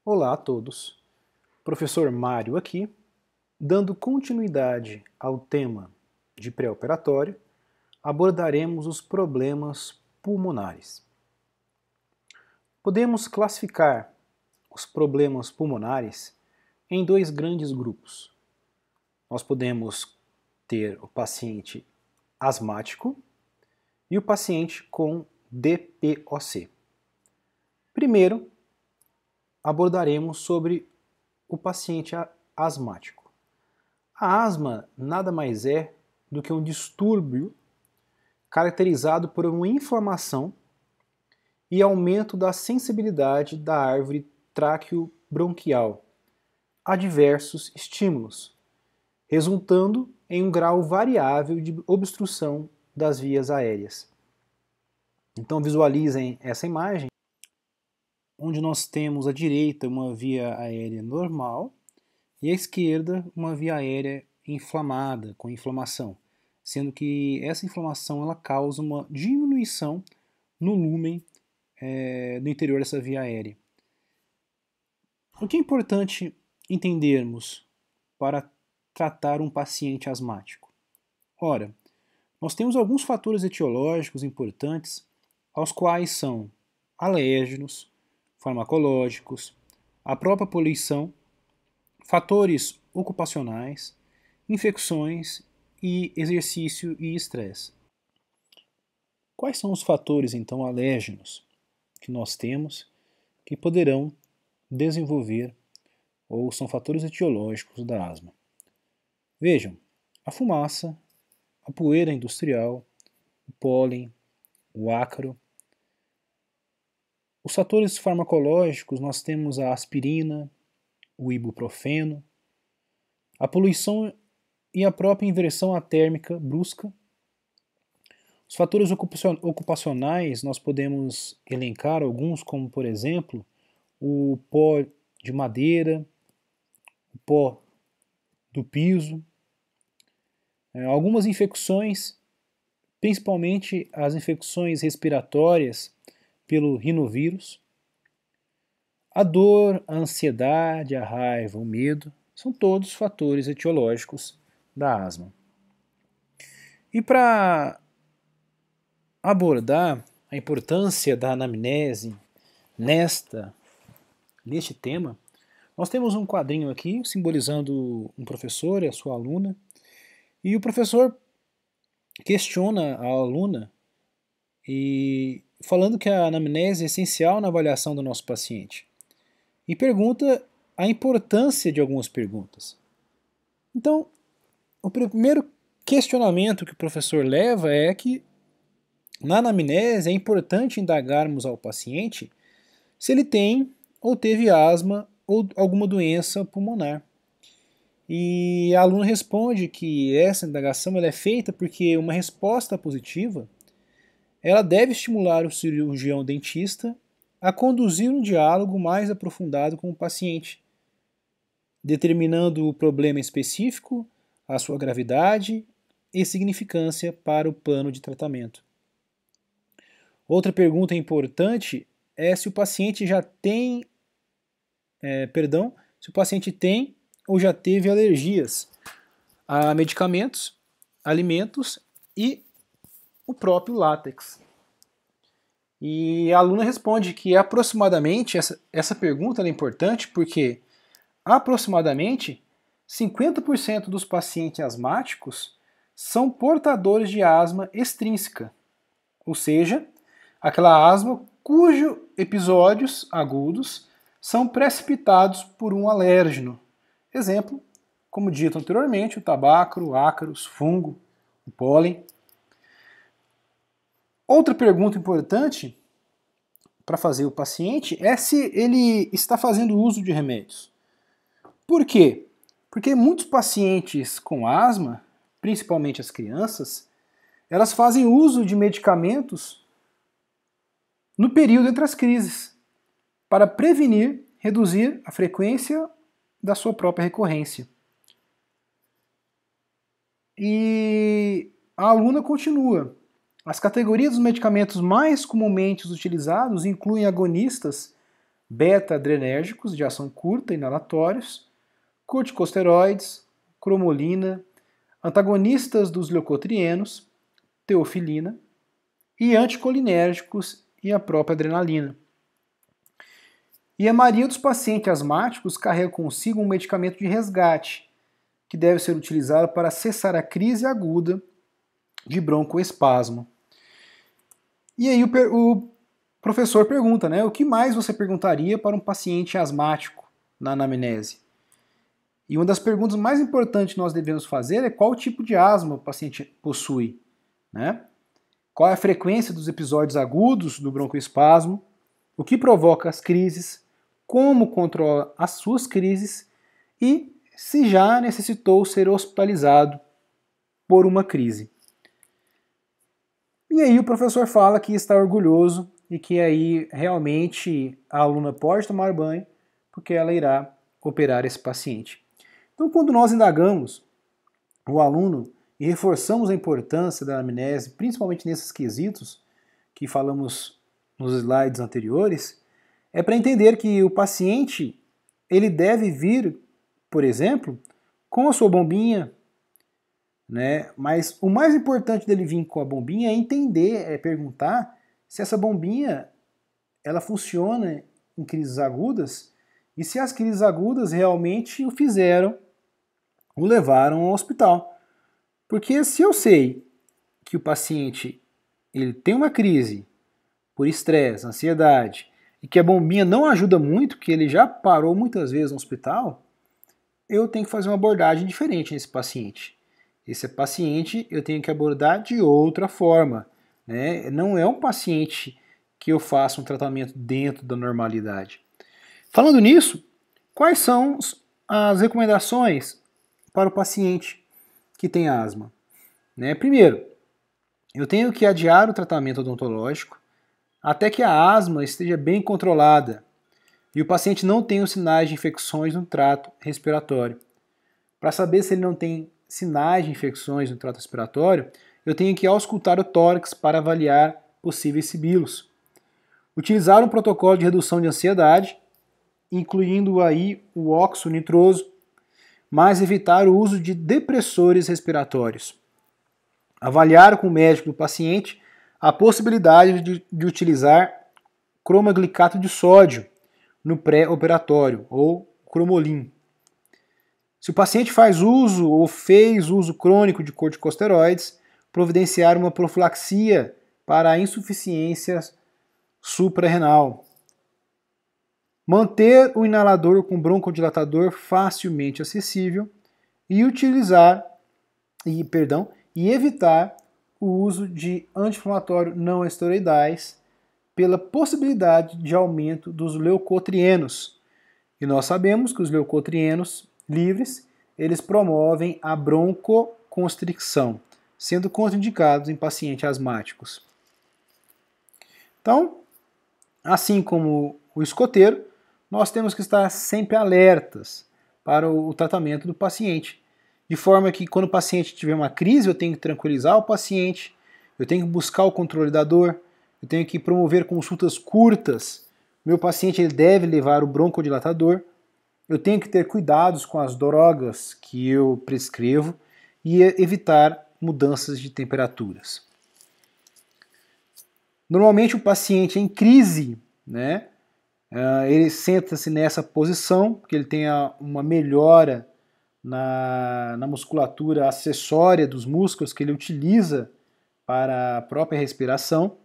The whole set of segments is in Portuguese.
Olá a todos, professor Mário aqui, dando continuidade ao tema de pré-operatório, abordaremos os problemas pulmonares. Podemos classificar os problemas pulmonares em dois grandes grupos. Nós podemos ter o paciente asmático e o paciente com DPOC. Primeiro, abordaremos sobre o paciente asmático. A asma nada mais é do que um distúrbio caracterizado por uma inflamação e aumento da sensibilidade da árvore traqueobronquial a diversos estímulos, resultando em um grau variável de obstrução das vias aéreas. Então visualizem essa imagem, onde nós temos à direita uma via aérea normal e à esquerda uma via aérea inflamada, com inflamação, sendo que essa inflamação ela causa uma diminuição no lúmen no interior dessa via aérea. O que é importante entendermos para tratar um paciente asmático? Ora, nós temos alguns fatores etiológicos importantes, aos quais são alérgenos, farmacológicos, a própria poluição, fatores ocupacionais, infecções e exercício e estresse. Quais são os fatores, então, alérgenos que nós temos que poderão desenvolver ou são fatores etiológicos da asma? Vejam, a fumaça, a poeira industrial, o pólen, o ácaro. Os fatores farmacológicos, nós temos a aspirina, o ibuprofeno, a poluição e a própria inversão térmica brusca. Os fatores ocupacionais, nós podemos elencar alguns, como por exemplo, o pó de madeira, o pó do piso, algumas infecções, principalmente as infecções respiratórias pelo rinovírus, a dor, a ansiedade, a raiva, o medo, são todos fatores etiológicos da asma. E para abordar a importância da anamnese neste tema, nós temos um quadrinho aqui simbolizando um professor e a sua aluna, e o professor questiona a aluna e falando que a anamnese é essencial na avaliação do nosso paciente e pergunta a importância de algumas perguntas. Então, o primeiro questionamento que o professor leva é que na anamnese é importante indagarmos ao paciente se ele tem ou teve asma ou alguma doença pulmonar. E a aluna responde que essa indagação ela é feita porque uma resposta positiva ela deve estimular o cirurgião dentista a conduzir um diálogo mais aprofundado com o paciente, determinando o problema específico, a sua gravidade e significância para o plano de tratamento. Outra pergunta importante é se o paciente já tem, se o paciente tem ou já teve alergias a medicamentos, alimentos e o próprio látex. E a aluna responde que aproximadamente, essa pergunta é importante porque aproximadamente 50% dos pacientes asmáticos são portadores de asma extrínseca, ou seja, aquela asma cujos episódios agudos são precipitados por um alérgeno. Exemplo, como dito anteriormente, o tabaco, ácaros, fungo, o pólen. Outra pergunta importante para fazer o paciente é se ele está fazendo uso de remédios. Por quê? Porque muitos pacientes com asma, principalmente as crianças, elas fazem uso de medicamentos no período entre as crises, para prevenir, reduzir a frequência da sua própria recorrência. E a aluna continua. As categorias dos medicamentos mais comumente utilizados incluem agonistas beta-adrenérgicos de ação curta, inalatórios, corticosteroides, cromolina, antagonistas dos leucotrienos, teofilina, e anticolinérgicos e a própria adrenalina. E a maioria dos pacientes asmáticos carrega consigo um medicamento de resgate, que deve ser utilizado para cessar a crise aguda de broncoespasmo. E aí o professor pergunta, né, o que mais você perguntaria para um paciente asmático na anamnese? E uma das perguntas mais importantes que nós devemos fazer é qual tipo de asma o paciente possui, né? Qual é a frequência dos episódios agudos do broncoespasmo, o que provoca as crises, como controla as suas crises e se já necessitou ser hospitalizado por uma crise. E aí o professor fala que está orgulhoso e que aí realmente a aluna pode tomar banho porque ela irá operar esse paciente. Então, quando nós indagamos o aluno e reforçamos a importância da anamnese, principalmente nesses quesitos que falamos nos slides anteriores, é para entender que o paciente ele deve vir, por exemplo, com a sua bombinha, né? Mas o mais importante dele vir com a bombinha é entender, é perguntar se essa bombinha ela funciona em crises agudas e se as crises agudas realmente o levaram ao hospital. Porque se eu sei que o paciente ele tem uma crise por estresse, ansiedade, e que a bombinha não ajuda muito, que ele já parou muitas vezes no hospital, eu tenho que fazer uma abordagem diferente nesse paciente. Esse paciente eu tenho que abordar de outra forma, né? Não é um paciente que eu faça um tratamento dentro da normalidade. Falando nisso, quais são as recomendações para o paciente que tem asma? Né? Primeiro, eu tenho que adiar o tratamento odontológico até que a asma esteja bem controlada e o paciente não tenha os sinais de infecções no trato respiratório. Para saber se ele não tem sinais de infecções no trato respiratório, eu tenho que auscultar o tórax para avaliar possíveis sibilos. Utilizar um protocolo de redução de ansiedade, incluindo aí o óxido nitroso, mas evitar o uso de depressores respiratórios. Avaliar com o médico do paciente a possibilidade de utilizar cromoglicato de sódio no pré-operatório, ou cromolin. Se o paciente faz uso ou fez uso crônico de corticosteroides, providenciar uma profilaxia para a insuficiência suprarrenal. Manter o inalador com broncodilatador facilmente acessível e evitar o uso de anti-inflamatório não esteroidais pela possibilidade de aumento dos leucotrienos. E nós sabemos que os leucotrienos livres, eles promovem a broncoconstricção, sendo contraindicados em pacientes asmáticos. Então, assim como o escoteiro, nós temos que estar sempre alertas para o tratamento do paciente, de forma que quando o paciente tiver uma crise, eu tenho que tranquilizar o paciente, eu tenho que buscar o controle da dor, eu tenho que promover consultas curtas, meu paciente ele deve levar o broncodilatador, eu tenho que ter cuidados com as drogas que eu prescrevo e evitar mudanças de temperaturas. Normalmente o paciente em crise, né, ele senta-se nessa posição, porque ele tem uma melhora na musculatura acessória dos músculos que ele utiliza para a própria respiração.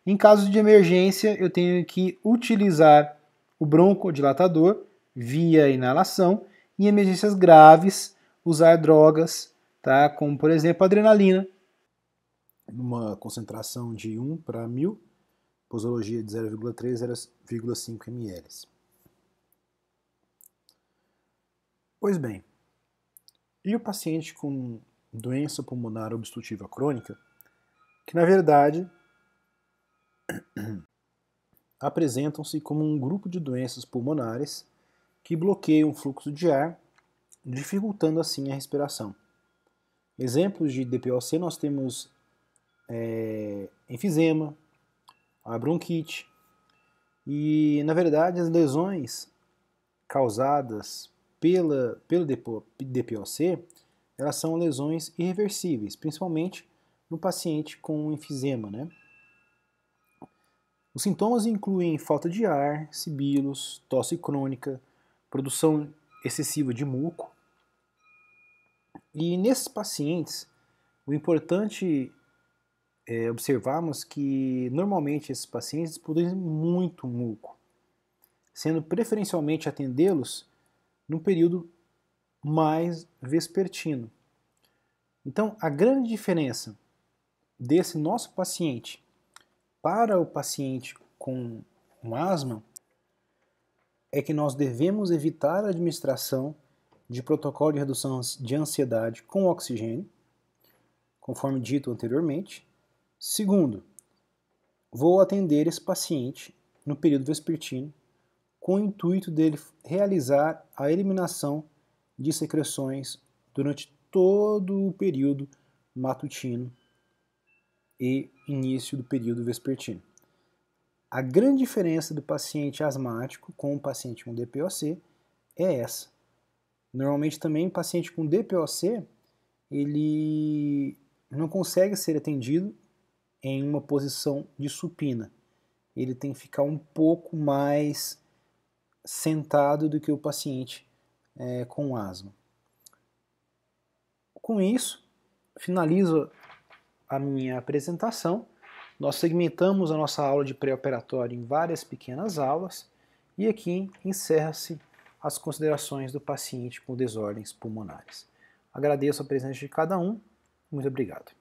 Em caso de emergência, eu tenho que utilizar o broncodilatador via inalação. Em emergências graves, usar drogas, tá? Como por exemplo a adrenalina, numa concentração de 1 para 1000, posologia de 0,3 a 0,5 ml. Pois bem, e o paciente com doença pulmonar obstrutiva crônica, que na verdade apresentam-se como um grupo de doenças pulmonares que bloqueiam o fluxo de ar, dificultando assim a respiração. Exemplos de DPOC nós temos enfisema, a bronquite, E, na verdade, as lesões causadas pelo DPOC, elas são lesões irreversíveis, principalmente no paciente com enfisema, né? Os sintomas incluem falta de ar, sibilos, tosse crônica, produção excessiva de muco. E nesses pacientes, o importante é observarmos que normalmente esses pacientes produzem muito muco, sendo preferencialmente atendê-los num período mais vespertino. Então, a grande diferença desse nosso paciente para o paciente com asma é que nós devemos evitar a administração de protocolo de redução de ansiedade com oxigênio, conforme dito anteriormente. Segundo, vou atender esse paciente no período vespertino com o intuito dele realizar a eliminação de secreções durante todo o período matutino e início do período vespertino. A grande diferença do paciente asmático com o paciente com DPOC é essa. Normalmente também o paciente com DPOC, ele não consegue ser atendido em uma posição de supina. Ele tem que ficar um pouco mais sentado do que o paciente com asma. Com isso, finalizo a minha apresentação. Nós segmentamos a nossa aula de pré-operatório em várias pequenas aulas e aqui encerra-se as considerações do paciente com desordens pulmonares. Agradeço a presença de cada um. Muito obrigado.